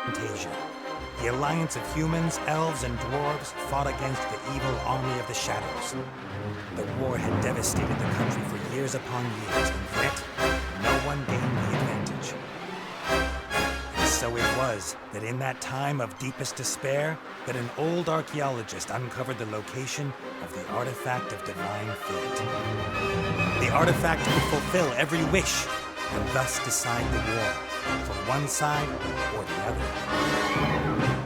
Fantasia. The alliance of humans, elves, and dwarves fought against the evil army of the shadows. The war had devastated the country for years upon years, and yet no one gained the advantage. And so it was that in that time of deepest despair, that an old archaeologist uncovered the location of the artifact of divine fate. The artifact could fulfill every wish, and thus decide the war, for one side or the other.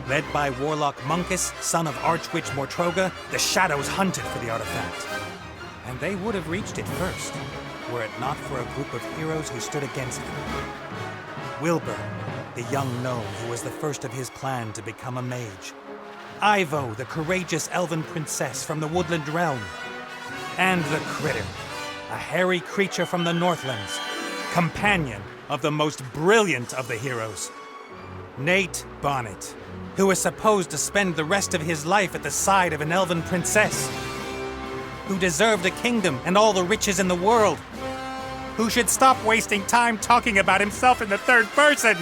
Led by Warlock Munkus, son of Archwitch Mortroga, the Shadows hunted for the artifact. And they would have reached it first, were it not for a group of heroes who stood against them. Wilbur, the young gnome who was the first of his clan to become a mage. Ivo, the courageous elven princess from the Woodland Realm. And the Critter, a hairy creature from the Northlands, companion of the most brilliant of the heroes, Nate Bonnet, who was supposed to spend the rest of his life at the side of an elven princess, who deserved a kingdom and all the riches in the world, who should stop wasting time talking about himself in the third person.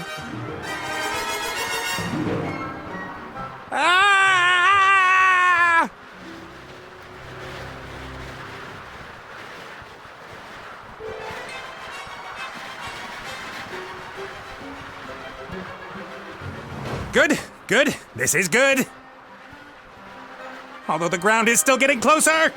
Ah! Good, good. This is good. Although the ground is still getting closer.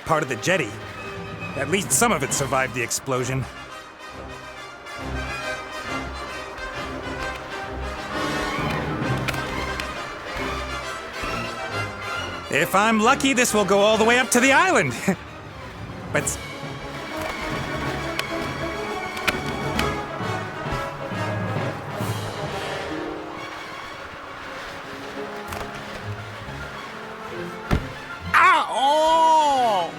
Part of the jetty. At least some of it survived the explosion. If I'm lucky, this will go all the way up to the island. But... Oh!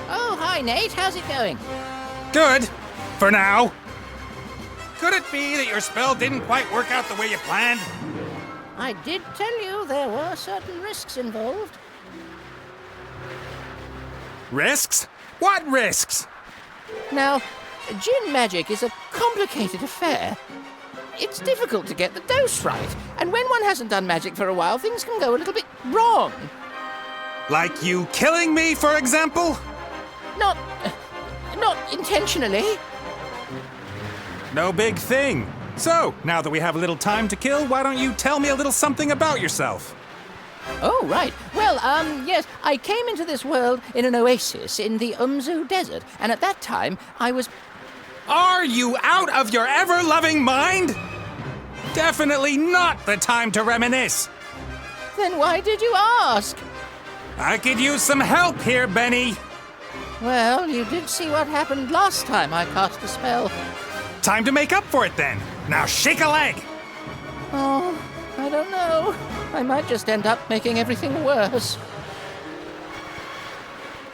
Oh, hi Nate, how's it going? Good. For now. Could it be that your spell didn't quite work out the way you planned? I did tell you there were certain risks involved. Risks? What risks? Now, Djinn magic is a complicated affair. It's difficult to get the dose right, and when one hasn't done magic for a while, things can go a little bit wrong. Like you killing me, for example? Not intentionally. No big thing. So, now that we have a little time to kill, why don't you tell me a little something about yourself? Oh, right. Well, yes, I came into this world in an oasis in the Umzu Desert, and at that time, I was... Are you out of your ever-loving mind? Definitely not the time to reminisce. Then why did you ask? I could use some help here, Benny. Well, you did see what happened last time I cast a spell. Time to make up for it, then. Now shake a leg. Oh, I don't know. I might just end up making everything worse.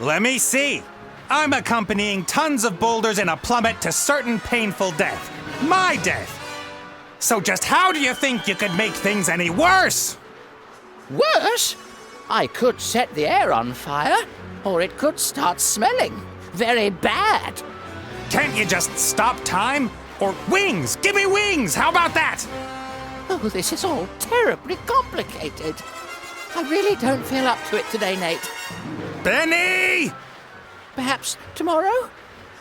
Let me see. I'm accompanying tons of boulders in a plummet to certain painful death. My death. So just how do you think you could make things any worse? Worse? I could set the air on fire, or it could start smelling very bad. Can't you just stop time? Or wings! Give me wings! How about that? Oh, this is all terribly complicated. I really don't feel up to it today, Nate. Benny! Perhaps tomorrow?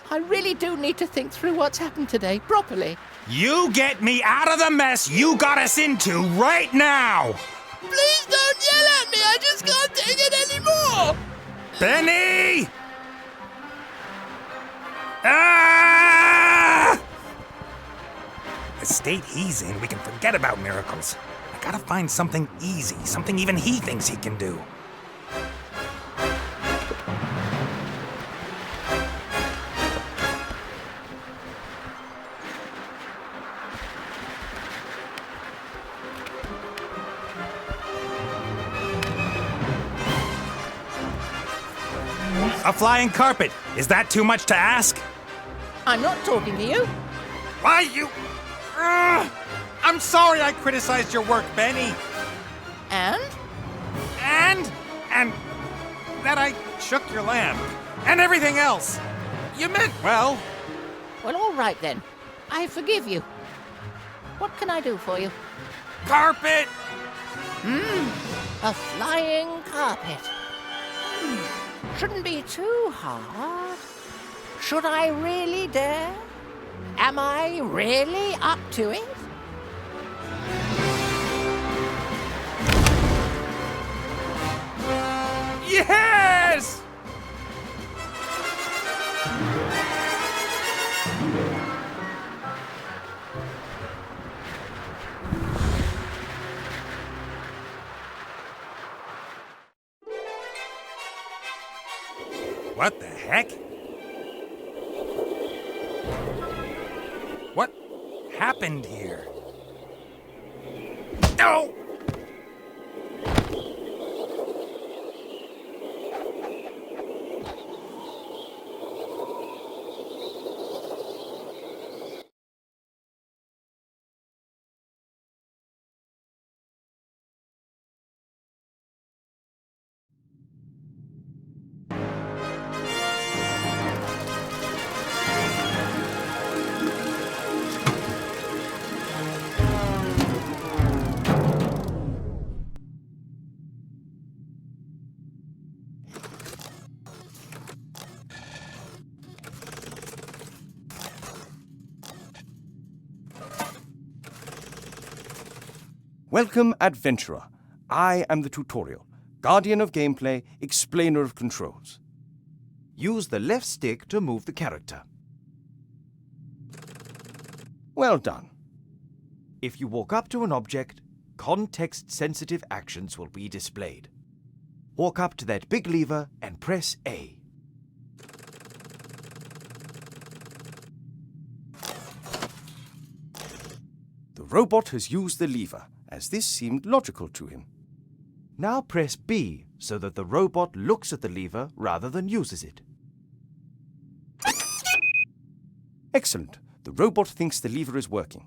I really do need to think through what's happened today properly. You get me out of the mess you got us into right now! Please don't yell at me! I just can't take it anymore! Benny! Ah! The state he's in, we can forget about miracles. I gotta find something easy, something even he thinks he can do. A flying carpet. Is that too much to ask? I'm not talking to you. Why, you... I'm sorry I criticized your work, Benny. And? And that I shook your lamp. And everything else. You meant well. Well, all right then. I forgive you. What can I do for you? Carpet! A flying carpet. Shouldn't be too hard. Should I really dare? Am I really up to it? Yes! What the heck? What happened here? No! Welcome, adventurer. I am the tutorial, guardian of gameplay, explainer of controls. Use the left stick to move the character. Well done. If you walk up to an object, context-sensitive actions will be displayed. Walk up to that big lever and press A. The robot has used the lever, as this seemed logical to him. Now press B so that the robot looks at the lever rather than uses it. Excellent. The robot thinks the lever is working.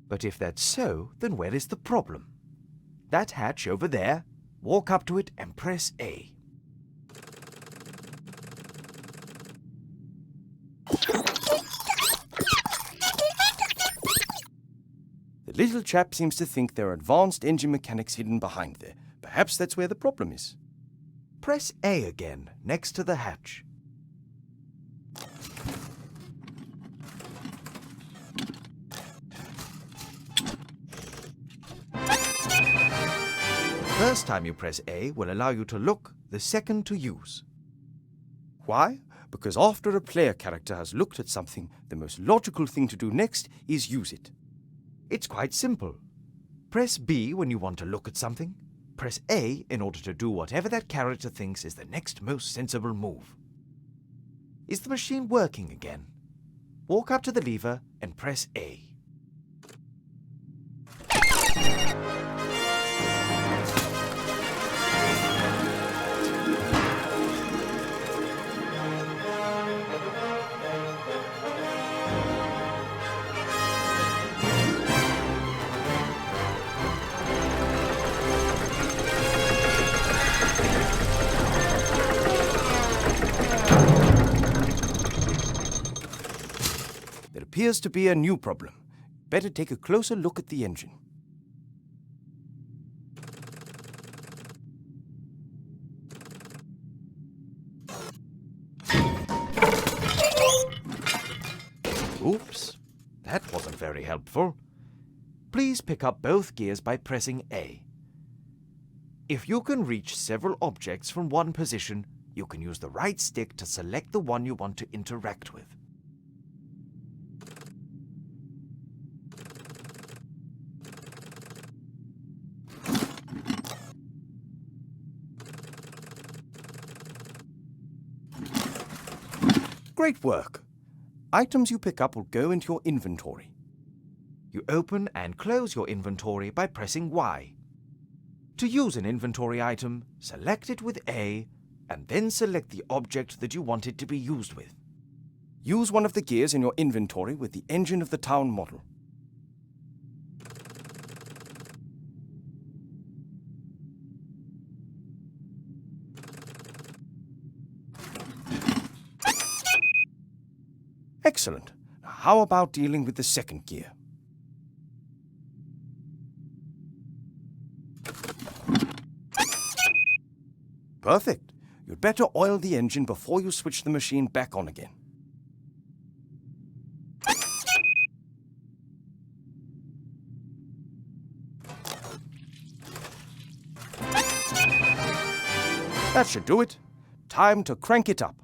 But if that's so, then where is the problem? That hatch over there, walk up to it and press A. The little chap seems to think there are advanced engine mechanics hidden behind there. Perhaps that's where the problem is. Press A again, next to the hatch. First time you press A will allow you to look, the second to use. Why? Because after a player character has looked at something, the most logical thing to do next is use it. It's quite simple. Press B when you want to look at something. Press A in order to do whatever that character thinks is the next most sensible move. Is the machine working again? Walk up to the lever and press A. There appears to be a new problem. Better take a closer look at the engine. Oops, that wasn't very helpful. Please pick up both gears by pressing A. If you can reach several objects from one position, you can use the right stick to select the one you want to interact with. Great work. Items you pick up will go into your inventory. You open and close your inventory by pressing Y. To use an inventory item, select it with A, and then select the object that you want it to be used with. Use one of the gears in your inventory with the engine of the town model. Excellent. Now, how about dealing with the second gear? Perfect. You'd better oil the engine before you switch the machine back on again. That should do it. Time to crank it up.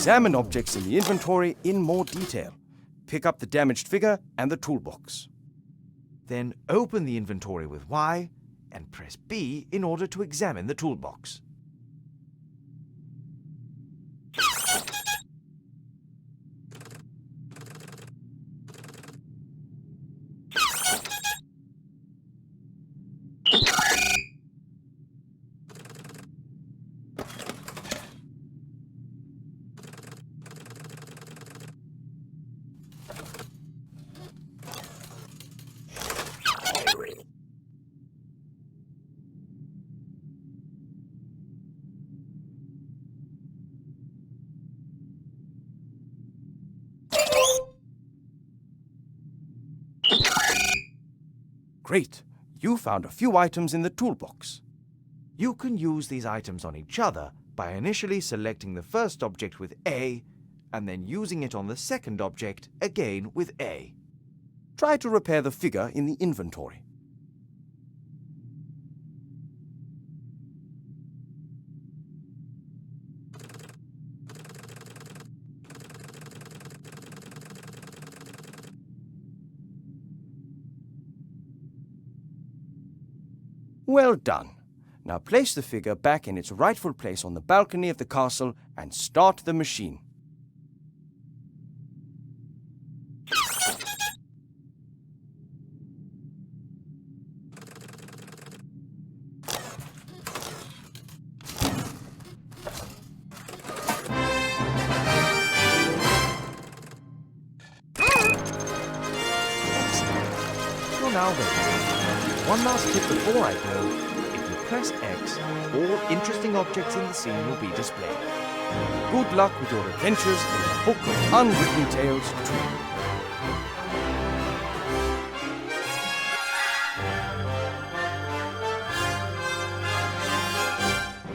Examine objects in the inventory in more detail. Pick up the damaged figure and the toolbox. Then open the inventory with Y and press B in order to examine the toolbox. Great. You found a few items in the toolbox. You can use these items on each other by initially selecting the first object with A and then using it on the second object again with A. Try to repair the figure in the inventory. Well done. Now place the figure back in its rightful place on the balcony of the castle and start the machine. You're now ready. One last tip before I go. If you press X, all interesting objects in the scene will be displayed. Good luck with your adventures in the Book of Unwritten Tales 2.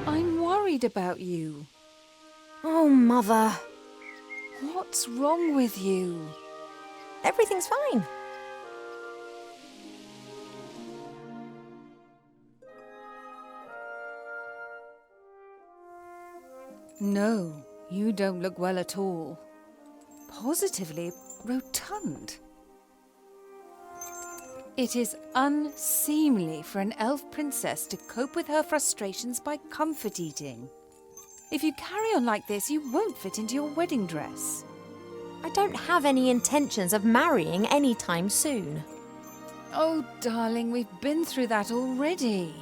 I'm worried about you. Oh, Mother. What's wrong with you? Everything's fine. No, you don't look well at all. Positively rotund. It is unseemly for an elf princess to cope with her frustrations by comfort eating. If you carry on like this, you won't fit into your wedding dress. I don't have any intentions of marrying anytime soon. Oh, darling, we've been through that already.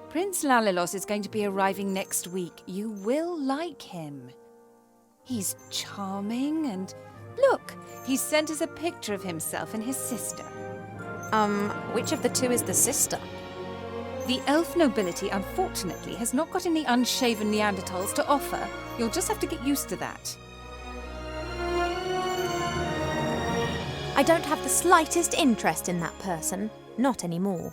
Prince Lalilos is going to be arriving next week. You will like him. He's charming and... Look, he sent us a picture of himself and his sister. Which of the two is the sister? The elf nobility, unfortunately, has not got any unshaven Neanderthals to offer. You'll just have to get used to that. I don't have the slightest interest in that person. Not anymore.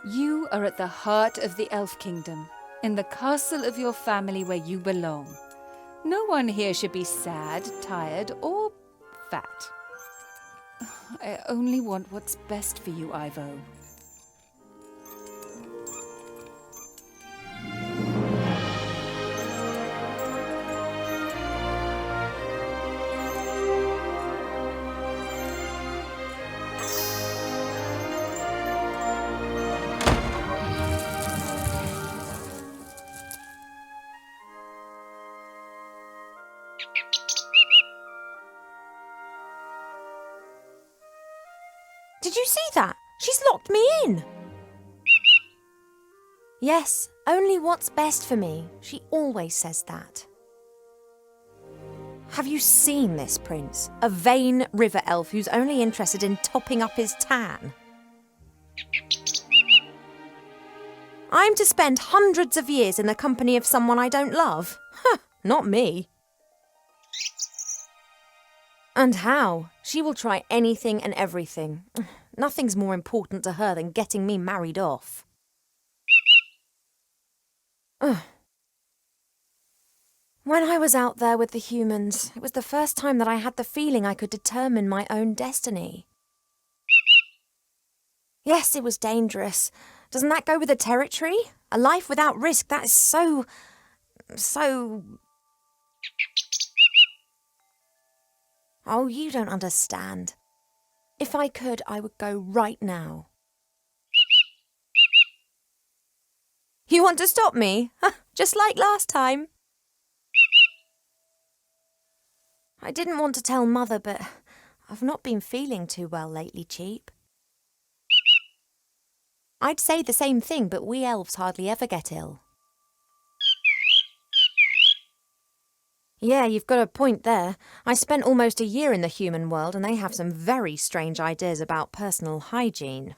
You are at the heart of the Elf Kingdom, in the castle of your family where you belong. No one here should be sad, tired, or fat. I only want what's best for you, Ivo. Did you see that? She's locked me in. Yes, only what's best for me. She always says that. Have you seen this prince? A vain river elf who's only interested in topping up his tan. I'm to spend hundreds of years in the company of someone I don't love? Huh, not me. And how? She will try anything and everything. Nothing's more important to her than getting me married off. Ugh. When I was out there with the humans, it was the first time that I had the feeling I could determine my own destiny. Yes, it was dangerous. Doesn't that go with the territory? A life without risk, that is so... Oh, you don't understand. If I could, I would go right now. You want to stop me? Just like last time. I didn't want to tell Mother, but I've not been feeling too well lately, Cheap. I'd say the same thing, but we elves hardly ever get ill. Yeah, you've got a point there. I spent almost a year in the human world and they have some very strange ideas about personal hygiene.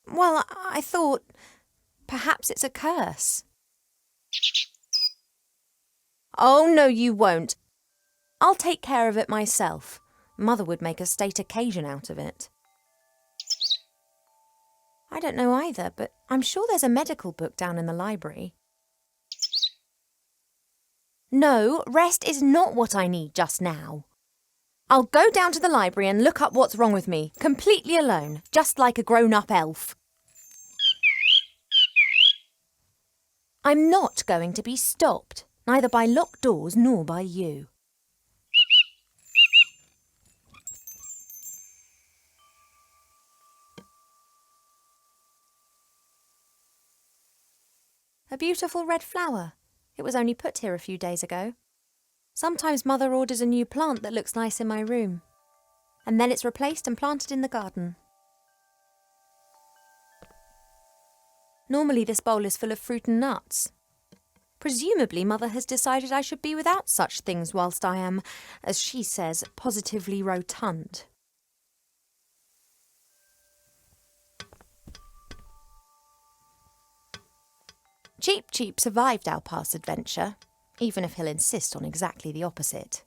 Well, I thought perhaps it's a curse. Oh, no, you won't. I'll take care of it myself. Mother would make a state occasion out of it. I don't know either, but I'm sure there's a medical book down in the library. No, rest is not what I need just now. I'll go down to the library and look up what's wrong with me, completely alone, just like a grown-up elf. I'm not going to be stopped, neither by locked doors nor by you. A beautiful red flower. It was only put here a few days ago. Sometimes Mother orders a new plant that looks nice in my room. And then it's replaced and planted in the garden. Normally this bowl is full of fruit and nuts. Presumably Mother has decided I should be without such things whilst I am, as she says, positively rotund. Cheap Cheap survived our past adventure, even if he'll insist on exactly the opposite.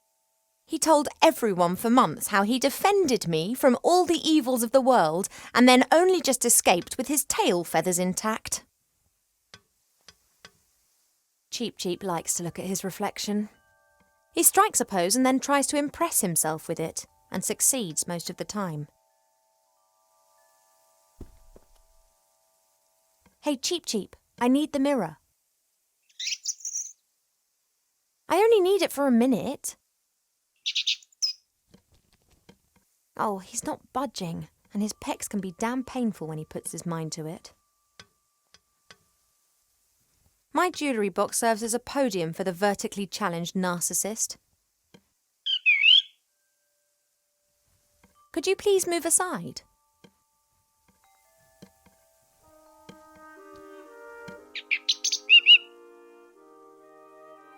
He told everyone for months how he defended me from all the evils of the world and then only just escaped with his tail feathers intact. Cheap Cheap likes to look at his reflection. He strikes a pose and then tries to impress himself with it, and succeeds most of the time. Hey, Cheap Cheap, I need the mirror. I only need it for a minute. Oh, he's not budging, and his pecs can be damn painful when he puts his mind to it. My jewellery box serves as a podium for the vertically challenged narcissist. Could you please move aside?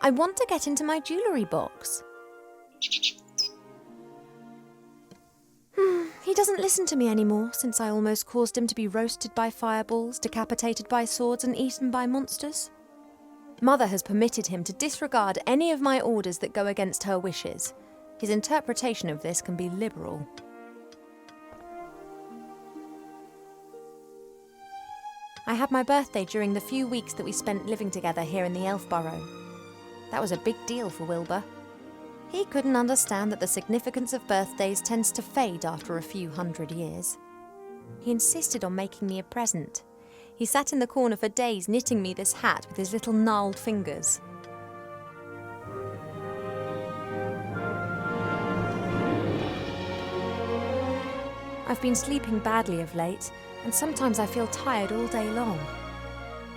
I want to get into my jewellery box. He doesn't listen to me anymore since I almost caused him to be roasted by fireballs, decapitated by swords and eaten by monsters. Mother has permitted him to disregard any of my orders that go against her wishes. His interpretation of this can be liberal. I had my birthday during the few weeks that we spent living together here in the Elf Burrow. That was a big deal for Wilbur. He couldn't understand that the significance of birthdays tends to fade after a few hundred years. He insisted on making me a present. He sat in the corner for days knitting me this hat with his little gnarled fingers. I've been sleeping badly of late, and sometimes I feel tired all day long.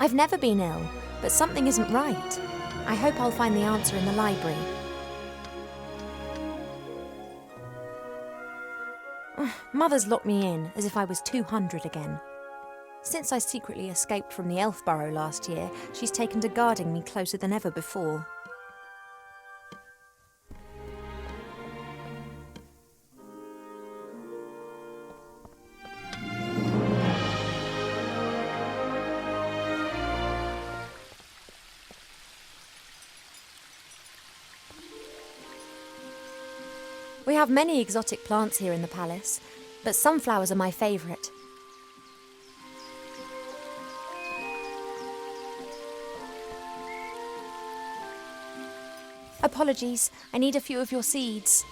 I've never been ill, but something isn't right. I hope I'll find the answer in the library. Mother's locked me in, as if I was 200 again. Since I secretly escaped from the elf burrow last year, she's taken to guarding me closer than ever before. We have many exotic plants here in the palace, but sunflowers are my favourite. Apologies, I need a few of your seeds.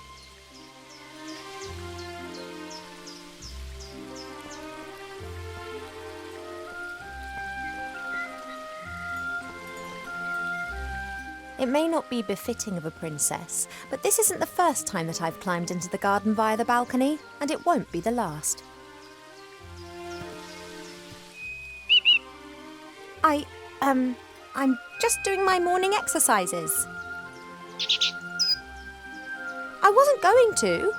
It may not be befitting of a princess, but this isn't the first time that I've climbed into the garden via the balcony, and it won't be the last. I'm just doing my morning exercises. I wasn't going to.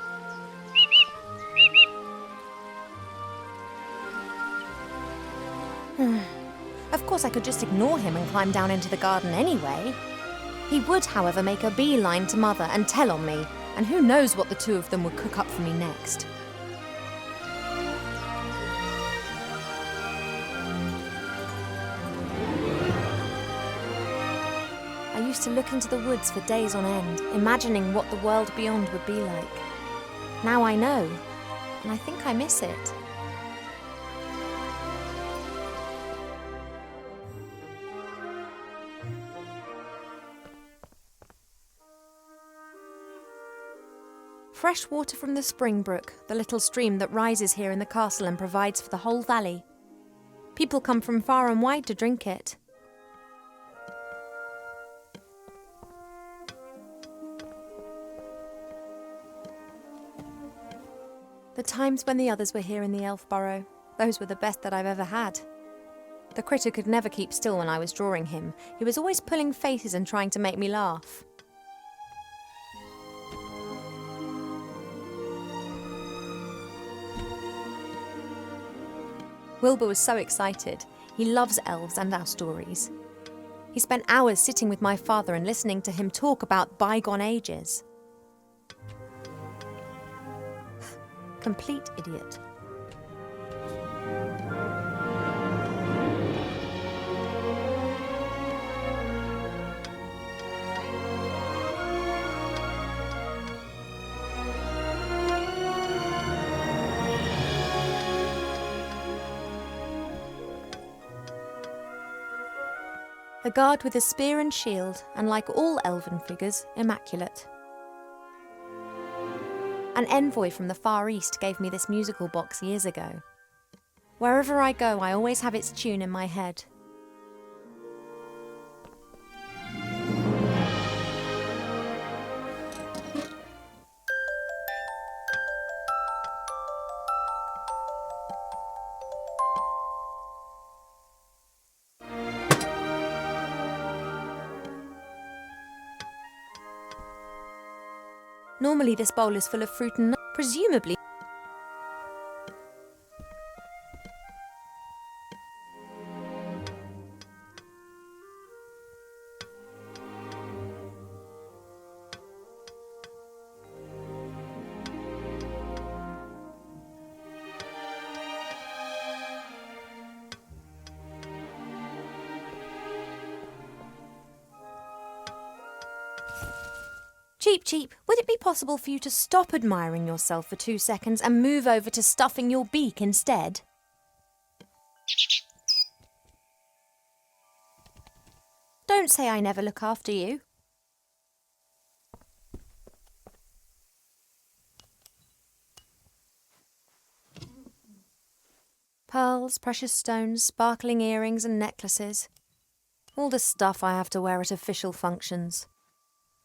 Of course, I could just ignore him and climb down into the garden anyway. He would, however, make a beeline to Mother and tell on me, and who knows what the two of them would cook up for me next. I used to look into the woods for days on end, imagining what the world beyond would be like. Now I know, and I think I miss it. Fresh water from the spring brook, the little stream that rises here in the castle and provides for the whole valley. People come from far and wide to drink it. The times when the others were here in the elf burrow, those were the best that I've ever had. The critter could never keep still when I was drawing him. He was always pulling faces and trying to make me laugh. Wilbur was so excited. He loves elves and our stories. He spent hours sitting with my father and listening to him talk about bygone ages. Complete idiot. A guard with a spear and shield, and like all elven figures, immaculate. An envoy from the Far East gave me this musical box years ago. Wherever I go, I always have its tune in my head. Normally this bowl is full of fruit and nuts, presumably. Cheep Cheep, would it be possible for you to stop admiring yourself for 2 seconds and move over to stuffing your beak instead? Don't say I never look after you. Pearls, precious stones, sparkling earrings and necklaces. All the stuff I have to wear at official functions.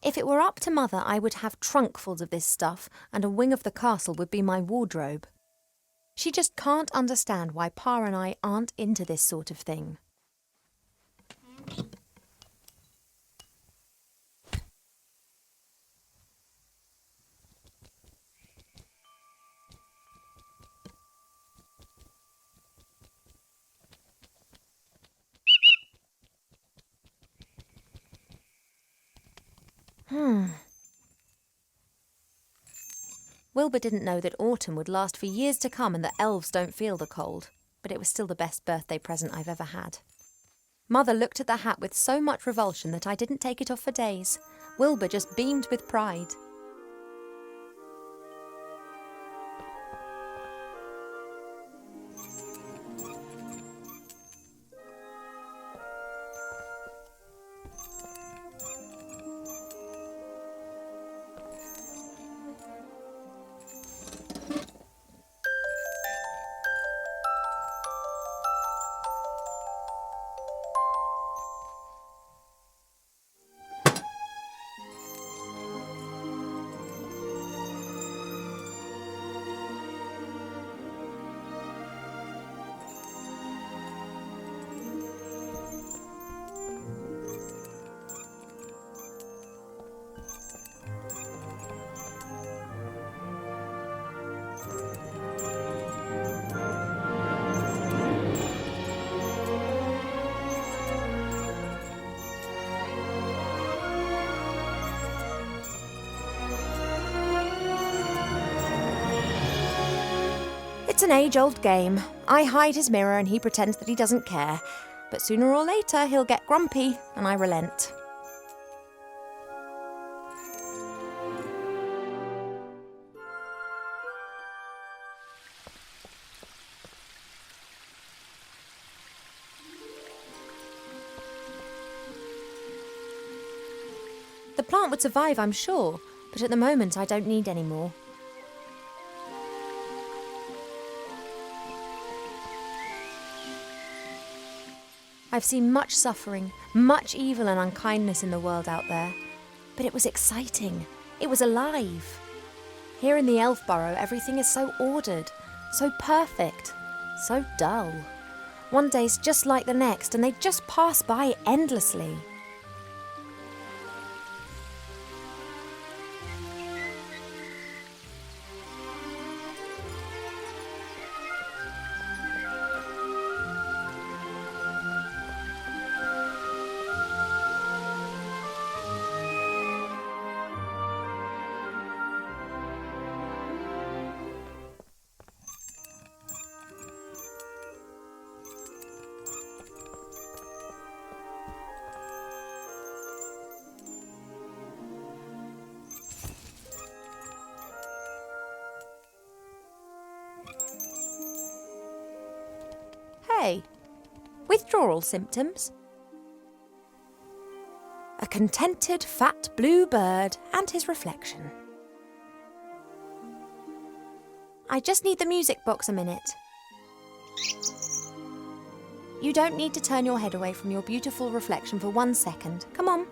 If it were up to Mother, I would have trunkfuls of this stuff, and a wing of the castle would be my wardrobe. She just can't understand why Pa and I aren't into this sort of thing. Wilbur didn't know that autumn would last for years to come and that elves don't feel the cold, but it was still the best birthday present I've ever had. Mother looked at the hat with so much revulsion that I didn't take it off for days. Wilbur just beamed with pride. It's an age-old game. I hide his mirror and he pretends that he doesn't care. But sooner or later he'll get grumpy and I relent. The plant would survive, I'm sure, but at the moment I don't need any more. I've seen much suffering, much evil and unkindness in the world out there. But it was exciting. It was alive. Here in the Elf Burrow, everything is so ordered, so perfect, so dull. One day's just like the next, and they just pass by endlessly. Hey, withdrawal symptoms? A contented fat blue bird and his reflection. I just need the music box a minute. You don't need to turn your head away from your beautiful reflection for 1 second. Come on.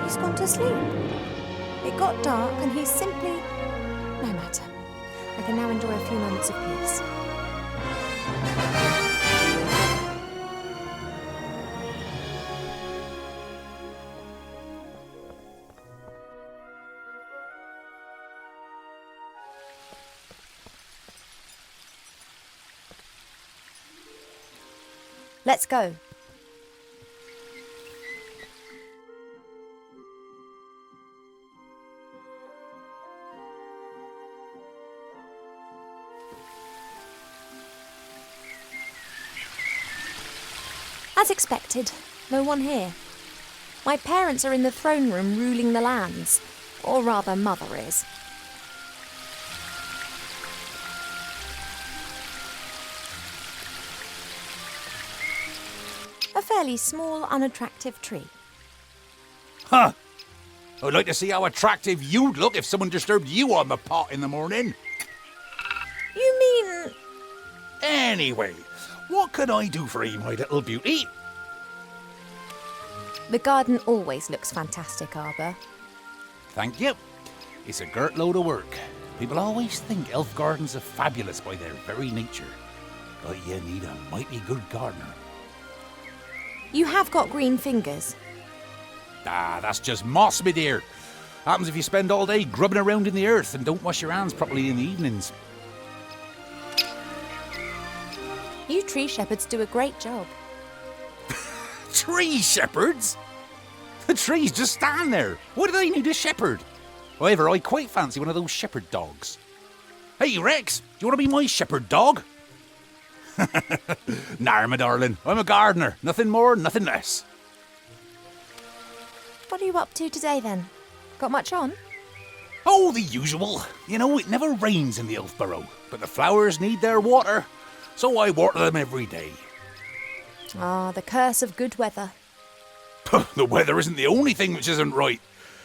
He's gone to sleep. It got dark and he's simply... No matter. I can now enjoy a few moments of peace. Let's go. As expected, no one here. My parents are in the throne room ruling the lands, or rather Mother is. A fairly small, unattractive tree. Huh. I'd like to see how attractive you'd look if someone disturbed you on the pot in the morning. You mean... Anyway, what can I do for you, my little beauty? The garden always looks fantastic, Arbor. Thank you. It's a girt load of work. People always think elf gardens are fabulous by their very nature. But you need a mighty good gardener. You have got green fingers. Ah, that's just moss, my dear. Happens if you spend all day grubbing around in the earth and don't wash your hands properly in the evenings. You tree shepherds do a great job. Tree shepherds? The trees just stand there. What do they need a shepherd? However, I quite fancy one of those shepherd dogs. Hey, Rex, do you want to be my shepherd dog? Nah, my darling. I'm a gardener. Nothing more, nothing less. What are you up to today, then? Got much on? Oh, the usual. You know, it never rains in the Elfborough, but the flowers need their water, so I water them every day. Ah, the curse of good weather. The weather isn't the only thing which isn't right.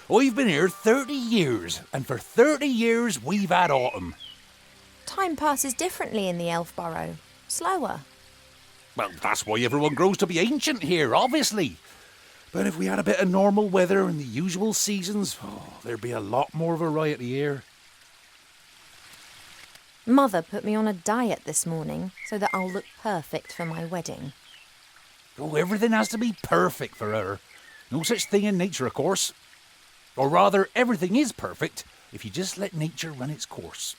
I've been here 30 years, and for 30 years we've had autumn. Time passes differently in the Elfborough. Slower. Well, that's why everyone grows to be ancient here, obviously. But if we had a bit of normal weather and the usual seasons, there'd be a lot more variety here. Mother put me on a diet this morning so that I'll look perfect for my wedding. Oh, everything has to be perfect for her. No such thing in nature, of course. Or rather, everything is perfect if you just let nature run its course.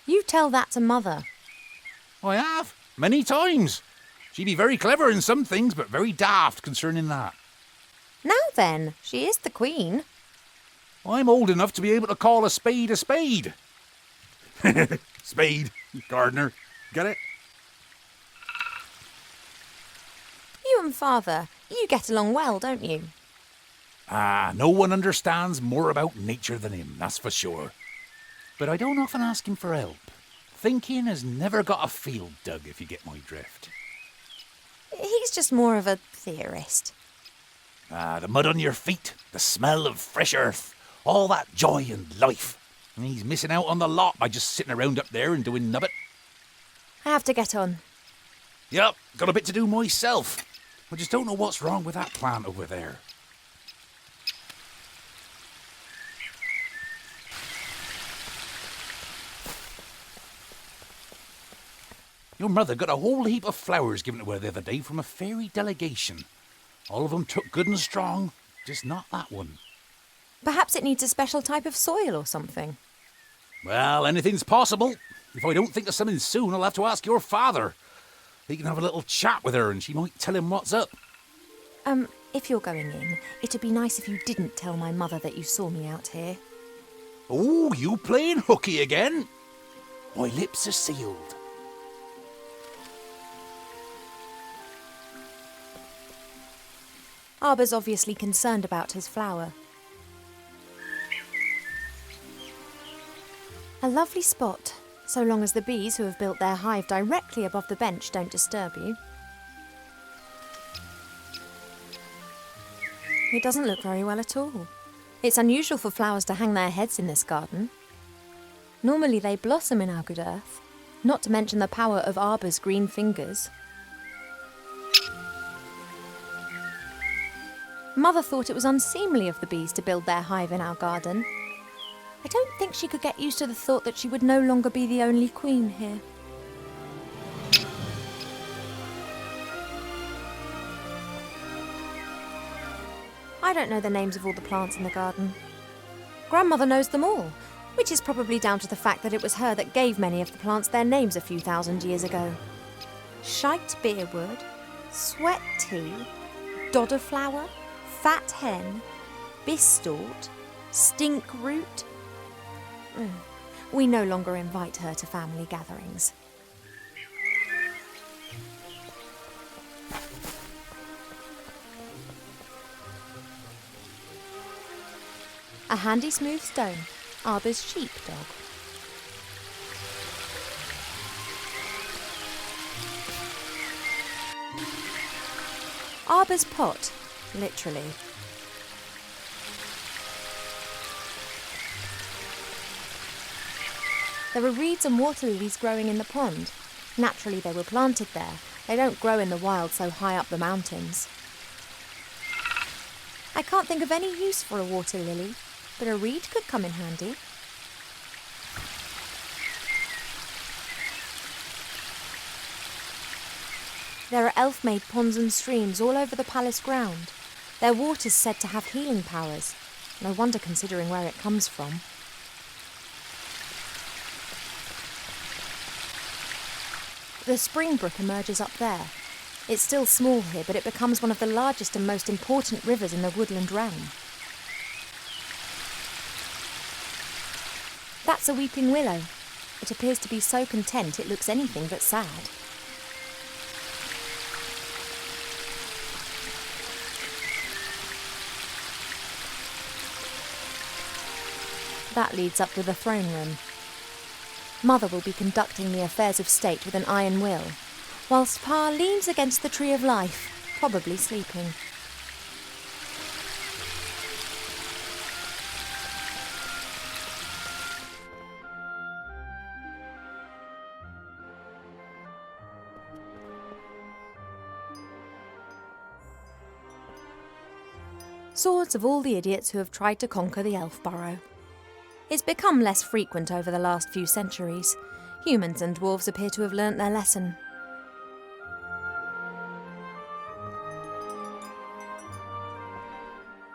You tell that to Mother. I have, many times. She'd be very clever in some things, but very daft concerning that. Now then, she is the queen. I'm old enough to be able to call a spade a spade. Spade, gardener, get it? You and Father, you get along well, don't you? Ah, no one understands more about nature than him, that's for sure. But I don't often ask him for help. Thinking has never got a field dug, if you get my drift. He's just more of a theorist. Ah, the mud on your feet, the smell of fresh earth, all that joy and life. And he's missing out on the lot by just sitting around up there and doing nubbit. I have to get on. Yep, got a bit to do myself. I just don't know what's wrong with that plant over there. Your mother got a whole heap of flowers given to her the other day from a fairy delegation. All of them took good and strong, just not that one. Perhaps it needs a special type of soil or something. Well, anything's possible. If I don't think of something soon, I'll have to ask your father. He can have a little chat with her and she might tell him what's up. If you're going in, it'd be nice if you didn't tell my mother that you saw me out here. Oh, you playing hooky again? My lips are sealed. Arbor's obviously concerned about his flower. A lovely spot, so long as the bees who have built their hive directly above the bench don't disturb you. It doesn't look very well at all. It's unusual for flowers to hang their heads in this garden. Normally they blossom in our good earth, not to mention the power of Arbor's green fingers. Mother thought it was unseemly of the bees to build their hive in our garden. I don't think she could get used to the thought that she would no longer be the only queen here. I don't know the names of all the plants in the garden. Grandmother knows them all, which is probably down to the fact that it was her that gave many of the plants their names a few thousand years ago. Shite beerwood, sweat tea, dodder flower, fat hen, bistort, stink root. We no longer invite her to family gatherings. A handy smooth stone, Arbor's sheepdog. Arbor's pot, literally. There are reeds and water lilies growing in the pond. Naturally, they were planted there. They don't grow in the wild so high up the mountains. I can't think of any use for a water lily, but a reed could come in handy. There are elf-made ponds and streams all over the palace ground. Their water's said to have healing powers. No wonder considering where it comes from. The spring brook emerges up there. It's still small here, but it becomes one of the largest and most important rivers in the woodland realm. That's a weeping willow. It appears to be so content it looks anything but sad. That leads up to the throne room. Mother will be conducting the affairs of state with an iron will, whilst Pa leans against the tree of life, probably sleeping. Swords of all the idiots who have tried to conquer the elf burrow. It's become less frequent over the last few centuries. Humans and dwarves appear to have learnt their lesson.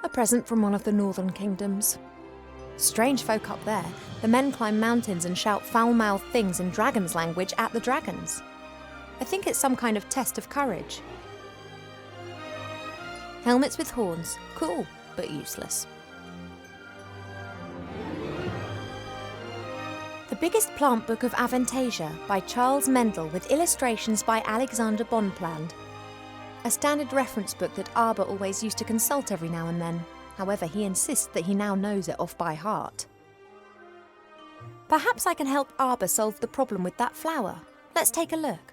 A present from one of the northern kingdoms. Strange folk up there. The men climb mountains and shout foul-mouthed things in dragon's language at the dragons. I think it's some kind of test of courage. Helmets with horns. Cool, but useless. The Biggest Plant Book of Avantasia by Charles Mendel with illustrations by Alexander Bonpland. A standard reference book that Arbor always used to consult every now and then. However, he insists that he now knows it off by heart. Perhaps I can help Arbor solve the problem with that flower. Let's take a look.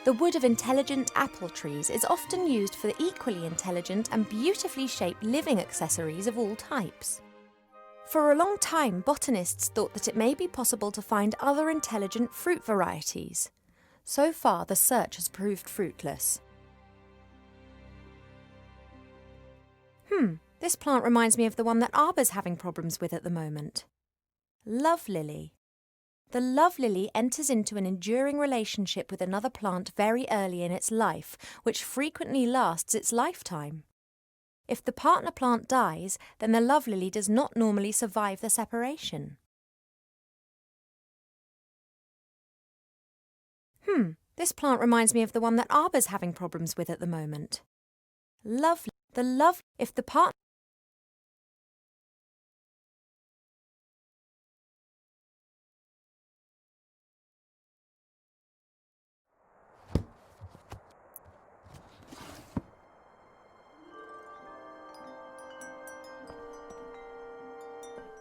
The wood of intelligent apple trees is often used for the equally intelligent and beautifully shaped living accessories of all types. For a long time, botanists thought that it may be possible to find other intelligent fruit varieties. So far, the search has proved fruitless. This plant reminds me of the one that Arbor's having problems with at the moment. Love lily. The love lily enters into an enduring relationship with another plant very early in its life, which frequently lasts its lifetime. If the partner plant dies, then the love lily does not normally survive the separation. This plant reminds me of the one that Arbor's having problems with at the moment. If the partner...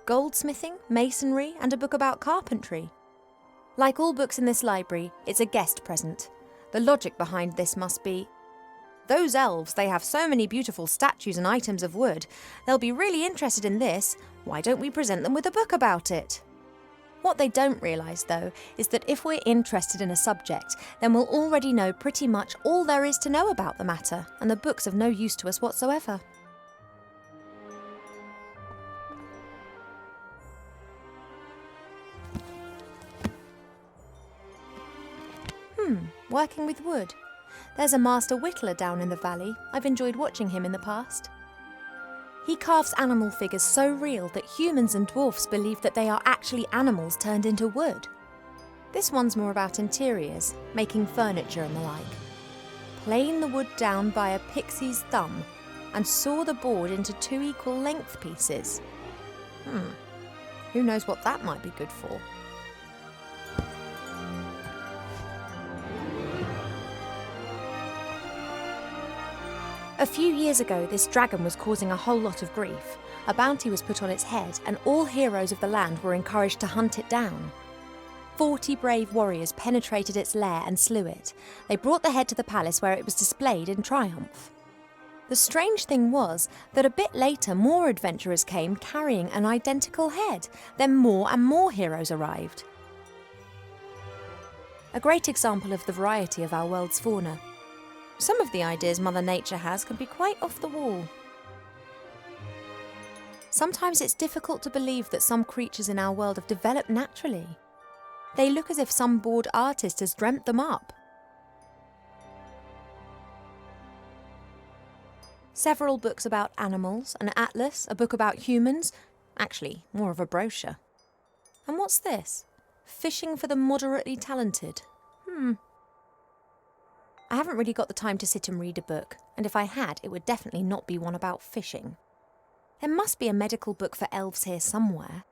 goldsmithing, masonry, and a book about carpentry. Like all books in this library, it's a guest present. The logic behind this must be, those elves, they have so many beautiful statues and items of wood. They'll be really interested in this. Why don't we present them with a book about it? What they don't realise, though, is that if we're interested in a subject, then we'll already know pretty much all there is to know about the matter, and the book's of no use to us whatsoever. Working with wood. There's a master whittler down in the valley. I've enjoyed watching him in the past. He carves animal figures so real that humans and dwarfs believe that they are actually animals turned into wood. This one's more about interiors, making furniture and the like. Plane the wood down by a pixie's thumb and saw the board into 2 equal length pieces. Who knows what that might be good for? A few years ago, this dragon was causing a whole lot of grief. A bounty was put on its head, and all heroes of the land were encouraged to hunt it down. 40 brave warriors penetrated its lair and slew it. They brought the head to the palace where it was displayed in triumph. The strange thing was that a bit later more adventurers came carrying an identical head. Then more and more heroes arrived. A great example of the variety of our world's fauna. Some of the ideas Mother Nature has can be quite off the wall. Sometimes it's difficult to believe that some creatures in our world have developed naturally. They look as if some bored artist has dreamt them up. Several books about animals, an atlas, a book about humans. Actually, more of a brochure. And what's this? Fishing for the moderately talented. I haven't really got the time to sit and read a book, and if I had, it would definitely not be one about fishing. There must be a medical book for elves here somewhere.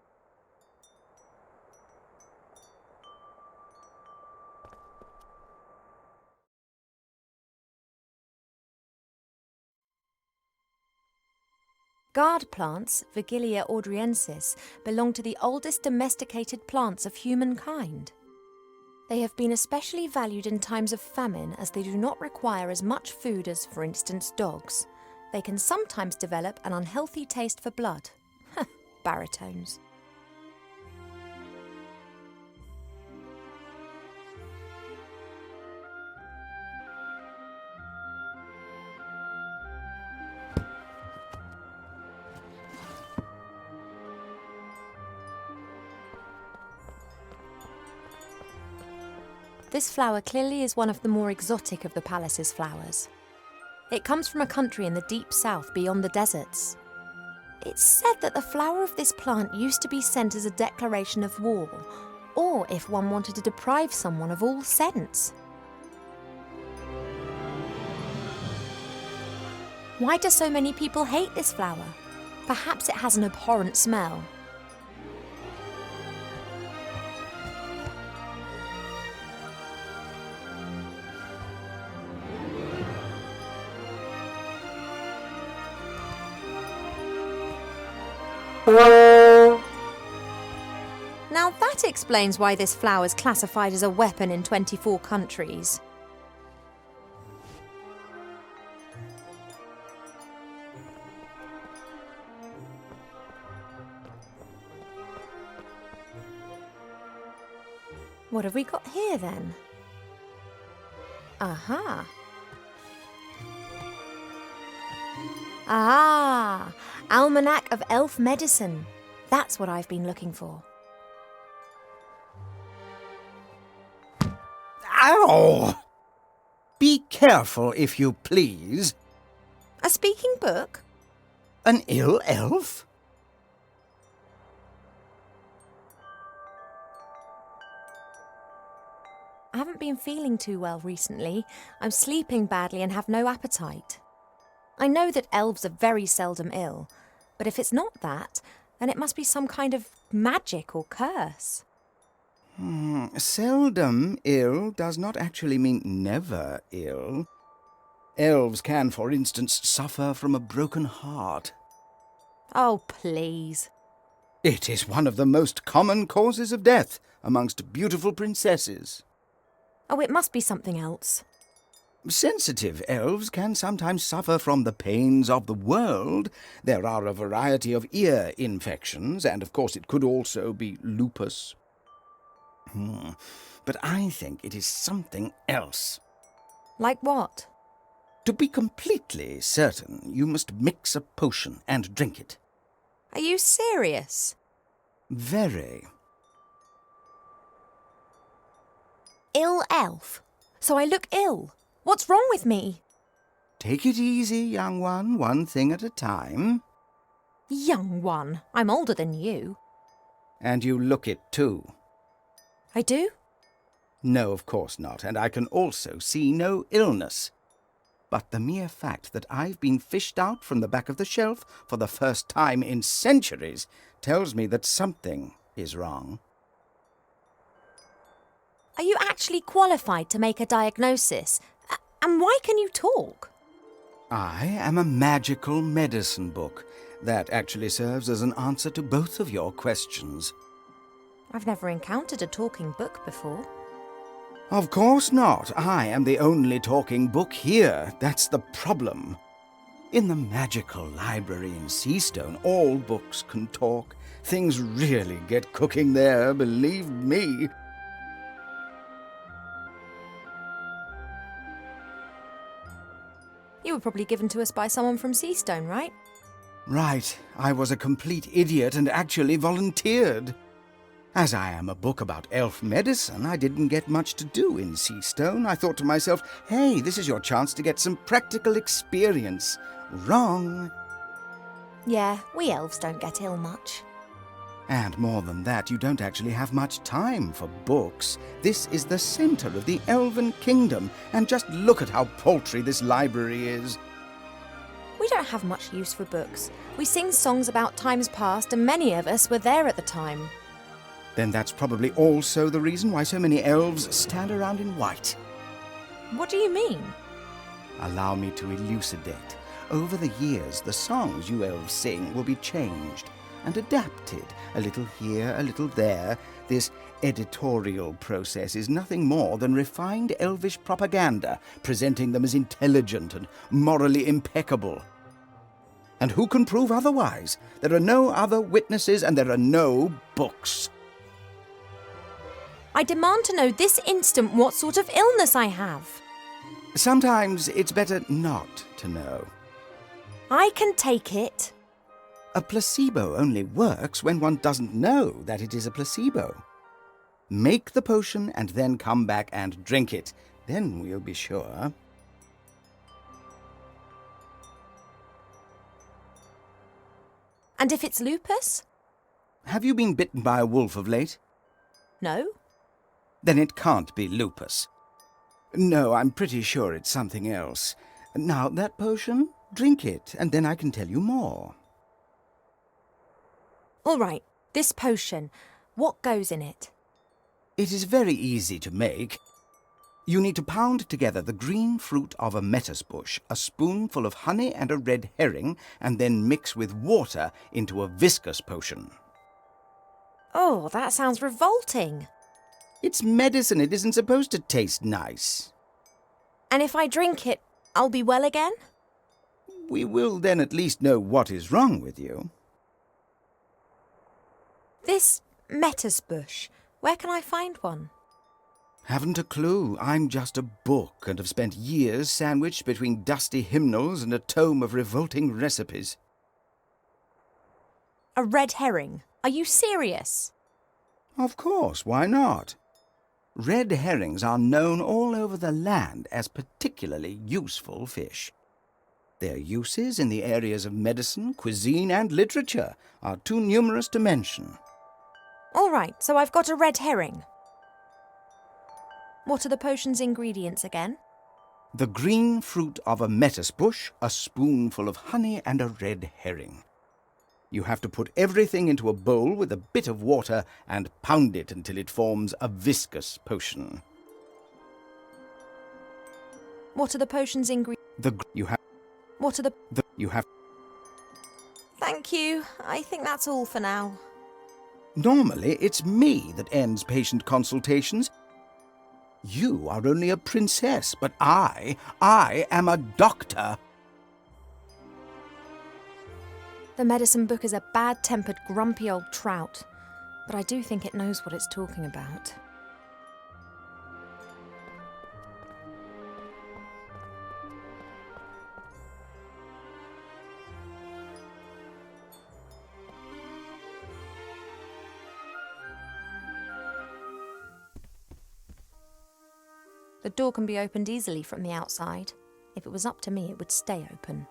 Guard plants, Vigilia audriensis, belong to the oldest domesticated plants of humankind. They have been especially valued in times of famine as they do not require as much food as, for instance, dogs. They can sometimes develop an unhealthy taste for blood. Baritones. This flower clearly is one of the more exotic of the palace's flowers. It comes from a country in the deep south beyond the deserts. It's said that the flower of this plant used to be sent as a declaration of war, or if one wanted to deprive someone of all sense. Why do so many people hate this flower? Perhaps it has an abhorrent smell. Now that explains why this flower is classified as a weapon in 24 countries. What have we got here then? Aha! Ah! Almanac of Elf Medicine. That's what I've been looking for. Ow! Be careful, if you please. A speaking book? An ill elf? I haven't been feeling too well recently. I'm sleeping badly and have no appetite. I know that elves are very seldom ill, but if it's not that, then it must be some kind of magic or curse. Seldom ill does not actually mean never ill. Elves can, for instance, suffer from a broken heart. Oh, please. It is one of the most common causes of death amongst beautiful princesses. Oh, it must be something else. Sensitive elves can sometimes suffer from the pains of the world. There are a variety of ear infections, and of course it could also be lupus. But I think it is something else. Like what? To be completely certain, you must mix a potion and drink it. Are you serious? Very. Ill elf? So I look ill? What's wrong with me? Take it easy, young one thing at a time. Young one, I'm older than you. And you look it too. I do? No, of course not, and I can also see no illness. But the mere fact that I've been fished out from the back of the shelf for the first time in centuries tells me that something is wrong. Are you actually qualified to make a diagnosis? And why can you talk? I am a magical medicine book that actually serves as an answer to both of your questions. I've never encountered a talking book before. Of course not. I am the only talking book here. That's the problem. In the magical library in Seastone, all books can talk. Things really get cooking there, believe me. You were probably given to us by someone from Seastone, right? Right. I was a complete idiot and actually volunteered. As I am a book about elf medicine, I didn't get much to do in Seastone. I thought to myself, hey, this is your chance to get some practical experience. Wrong. Yeah, we elves don't get ill much. And more than that, you don't actually have much time for books. This is the center of the Elven Kingdom, and just look at how paltry this library is. We don't have much use for books. We sing songs about times past, and many of us were there at the time. Then that's probably also the reason why so many elves stand around in white. What do you mean? Allow me to elucidate. Over the years, the songs you elves sing will be changed and adapted, a little here, a little there. This editorial process is nothing more than refined elvish propaganda, presenting them as intelligent and morally impeccable. And who can prove otherwise? There are no other witnesses and there are no books. I demand to know this instant what sort of illness I have. Sometimes it's better not to know. I can take it. A placebo only works when one doesn't know that it is a placebo. Make the potion and then come back and drink it. Then we'll be sure. And if it's lupus? Have you been bitten by a wolf of late? No. Then it can't be lupus. No, I'm pretty sure it's something else. Now, that potion, drink it, and then I can tell you more. All right, this potion, what goes in it? It is very easy to make. You need to pound together the green fruit of a metis bush, a spoonful of honey and a red herring, and then mix with water into a viscous potion. Oh, that sounds revolting. It's medicine. It isn't supposed to taste nice. And if I drink it, I'll be well again? We will then at least know what is wrong with you. This metis bush, where can I find one? Haven't a clue. I'm just a book and have spent years sandwiched between dusty hymnals and a tome of revolting recipes. A red herring? Are you serious? Of course, why not? Red herrings are known all over the land as particularly useful fish. Their uses in the areas of medicine, cuisine, and literature are too numerous to mention. All right, so I've got a red herring. What are the potion's ingredients again? The green fruit of a metis bush, a spoonful of honey, and a red herring. You have to put everything into a bowl with a bit of water and pound it until it forms a viscous potion. What are the potion's ingredients? What are the... You have... Thank you. I think that's all for now. Normally, it's me that ends patient consultations. You are only a princess, but I am a doctor. The medicine book is a bad-tempered, grumpy old trout, but I do think it knows what it's talking about. The door can be opened easily from the outside. If it was up to me, it would stay open.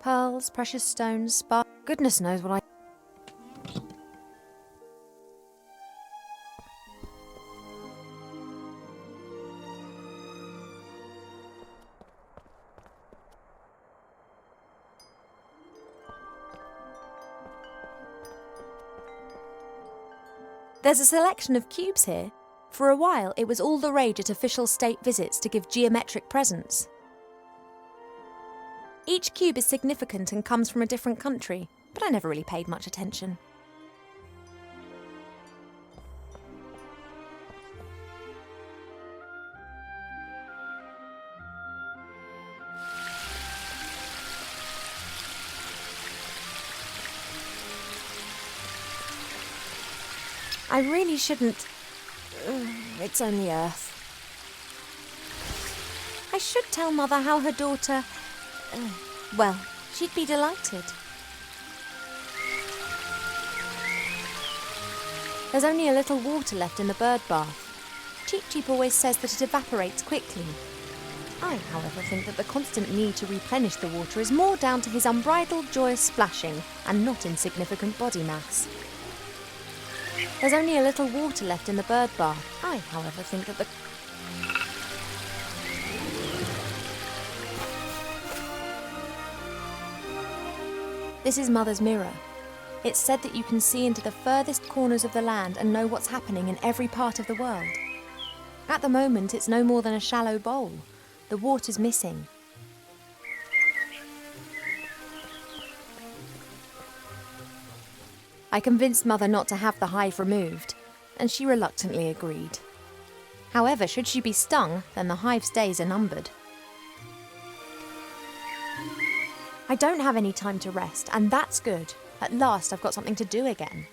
Pearls, precious stones, spark. Goodness knows what I... There's a selection of cubes here. For a while, it was all the rage at official state visits to give geometric presents. Each cube is significant and comes from a different country, but I never really paid much attention. I really shouldn't. It's only Earth. I should tell Mother how her daughter. Well, she'd be delighted. There's only a little water left in the bird bath. Cheep Cheep always says that it evaporates quickly. I, however, think that the constant need to replenish the water is more down to his unbridled joyous splashing and not insignificant body mass. There's only a little water left in the bird bath. I, however, think that the... This is Mother's mirror. It's said that you can see into the furthest corners of the land and know what's happening in every part of the world. At the moment, it's no more than a shallow bowl. The water's missing. I convinced Mother not to have the hive removed, and she reluctantly agreed. However, should she be stung, then the hive's days are numbered. I don't have any time to rest, and that's good. At last, I've got something to do again.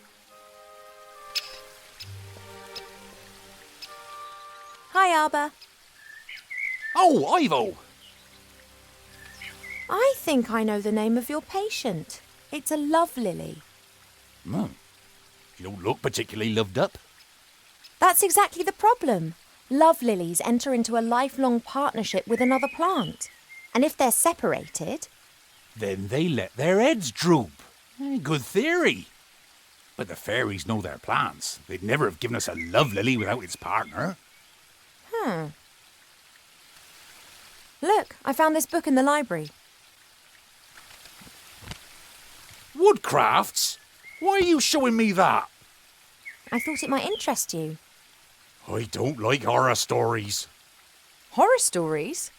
Hi, Arbor. Oh, Ivo! I think I know the name of your patient. It's a love lily. You don't look particularly loved up. That's exactly the problem. Love lilies enter into a lifelong partnership with another plant. And if they're separated... Then they let their heads droop. Good theory. But the fairies know their plants. They'd never have given us a love lily without its partner. Look, I found this book in the library. Woodcrafts? Why are you showing me that? I thought it might interest you. I don't like horror stories. Horror stories?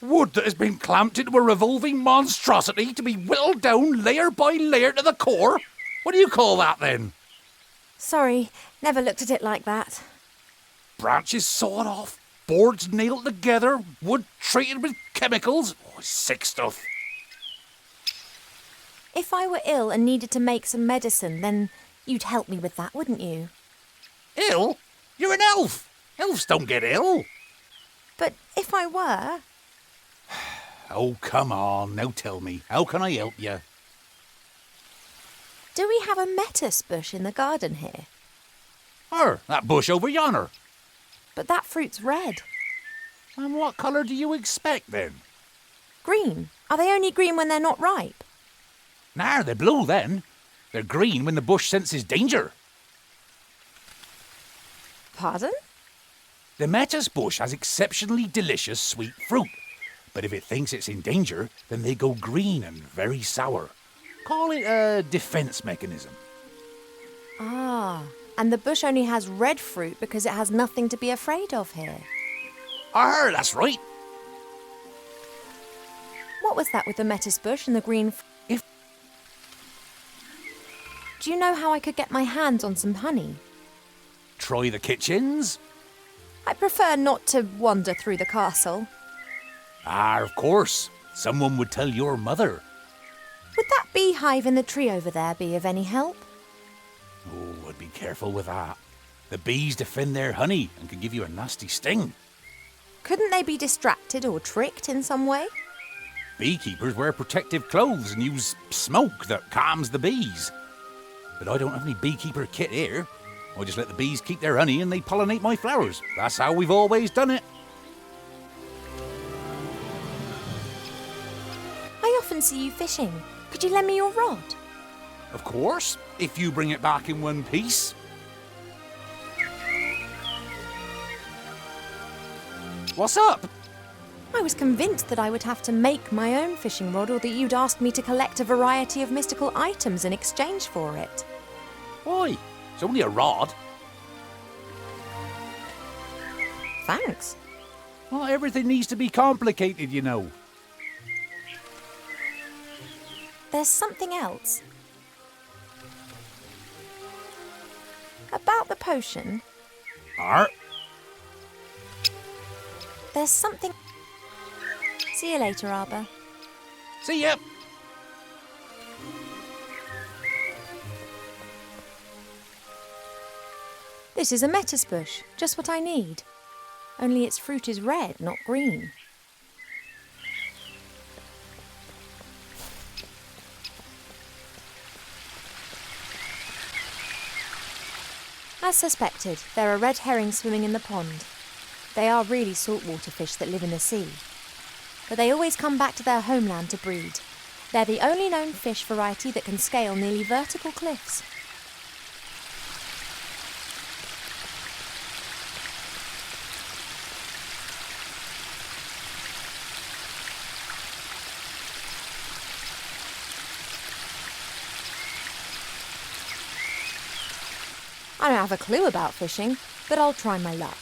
Wood that has been clamped into a revolving monstrosity to be whittled down layer by layer to the core? What do you call that then? Sorry, never looked at it like that. Branches sawed off, boards nailed together, wood treated with chemicals. Oh, sick stuff. If I were ill and needed to make some medicine, then you'd help me with that, wouldn't you? Ill? You're an elf. Elves don't get ill. But if I were... Oh, come on. Now tell me, how can I help you? Do we have a lettuce bush in the garden here? That bush over yonder. But that fruit's red. And what colour do you expect then? Green. Are they only green when they're not ripe? Nah, they're blue then. They're green when the bush senses danger. Pardon? The lettuce bush has exceptionally delicious sweet fruit. But if it thinks it's in danger, then they go green and very sour. Call it a defence mechanism. Ah, and the bush only has red fruit because it has nothing to be afraid of here. That's right. What was that with the lettuce bush and the green... Do you know how I could get my hands on some honey? Try the kitchens. I prefer not to wander through the castle. Of course. Someone would tell your mother. Would that beehive in the tree over there be of any help? Oh, I'd be careful with that. The bees defend their honey and can give you a nasty sting. Couldn't they be distracted or tricked in some way? Beekeepers wear protective clothes and use smoke that calms the bees. But I don't have any beekeeper kit here. I just let the bees keep their honey and they pollinate my flowers. That's how we've always done it. I often see you fishing. Could you lend me your rod? Of course, if you bring it back in one piece. What's up? I was convinced that I would have to make my own fishing rod or that you'd ask me to collect a variety of mystical items in exchange for it. Why? It's only a rod. Thanks. Not everything needs to be complicated, you know. There's something else. About the potion, Art? there's something... See you later, Arbor. See ya! This is a metis bush, just what I need. Only its fruit is red, not green. As suspected, there are red herrings swimming in the pond. They are really saltwater fish that live in the sea. But they always come back to their homeland to breed. They're the only known fish variety that can scale nearly vertical cliffs. I don't have a clue about fishing, but I'll try my luck.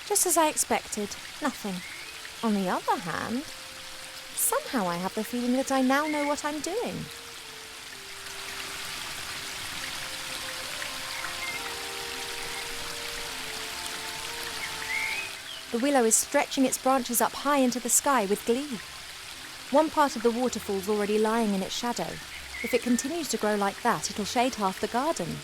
Just as I expected, nothing. On the other hand, somehow I have the feeling that I now know what I'm doing. The willow is stretching its branches up high into the sky with glee. One part of the waterfall's already lying in its shadow. If it continues to grow like that, it'll shade half the garden.